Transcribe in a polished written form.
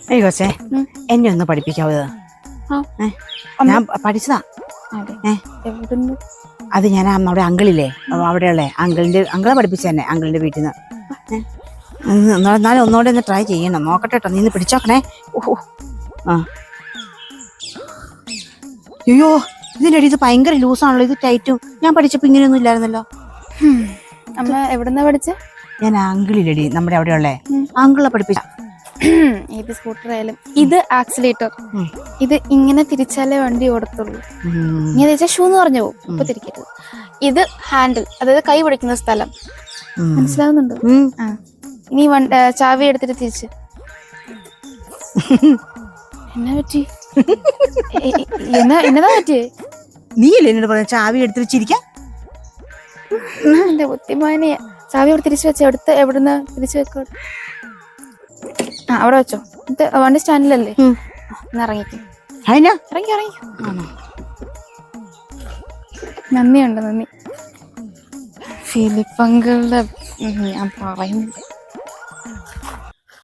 കൊച്ചേ എന്നെ ഒന്ന് പഠിപ്പിക്കാവോ ഇത്? ഞാൻ പഠിച്ചതാ. അത് ഞാൻ നമ്മുടെ അങ്കിളില്ലേ, അവിടെയുള്ള അങ്കിളെ പഠിപ്പിച്ച തന്നെ, അങ്കിളിന്റെ വീട്ടിൽ നിന്ന്. എന്നാലും ഒന്നുകൂടെ ഒന്ന് ട്രൈ ചെയ്യണം, നോക്കട്ടെ കേട്ടോ. നീ പിടിച്ചോക്കണേ. ഓഹോ ആ അയ്യോ, ഇതിന്റെ അടി ഇത് ഭയങ്കര ലൂസാണല്ലോ, ഇത് ടൈറ്റും. ഞാൻ പഠിച്ചപ്പോ ഇങ്ങനെയൊന്നും ഇല്ലായിരുന്നല്ലോ. അമ്മ എവിടെന്നാ പഠിച്ചേ? ഞാൻ അങ്കിളിലടി, നമ്മുടെ അവിടെയുള്ള അങ്കിളെ പഠിപ്പിച്ച. ഏത് സ്കൂട്ടർ ആയാലും ഇത് ആക്സിലേറ്റർ, ഇത് ഇങ്ങനെ തിരിച്ചാലേ വണ്ടി ഓടത്തുള്ളൂ. ഇങ്ങനെ തിരിച്ചാൽ ഷൂ എന്ന് പറഞ്ഞു പോകും, ഇപ്പൊ തിരിക്കരുത്. ഇത് ഹാൻഡിൽ, അതായത് കൈ പിടിക്കുന്ന സ്ഥലം. മനസ്സിലാവുന്നുണ്ടോ? ഇനി ചാവി എടുത്തിട്ട് തിരിച്ച്. എന്നാ പറ്റി? എന്നതാ പറ്റിയേ? നീയല്ലേ എന്നോട് പറഞ്ഞ ചാവി എടുത്തിട്ട് ചിരിക്കാൻ? എന്റെ ബുദ്ധിമാനെയാ. ചാവി അവിടെ തിരിച്ചു വെച്ചോ. എവിടുന്ന് തിരിച്ചു വെക്കോ? അവിടെ വെച്ചോ. വണ്ടി സ്റ്റാൻഡിലല്ലേ? ഇറങ്ങിക്കും. ഇറങ്ങി ഇറങ്ങി. നന്ദിയുണ്ട്, നന്ദി. ഫിലിപ്പ് അങ്കിളുടെ ഞാൻ പറയുന്നു.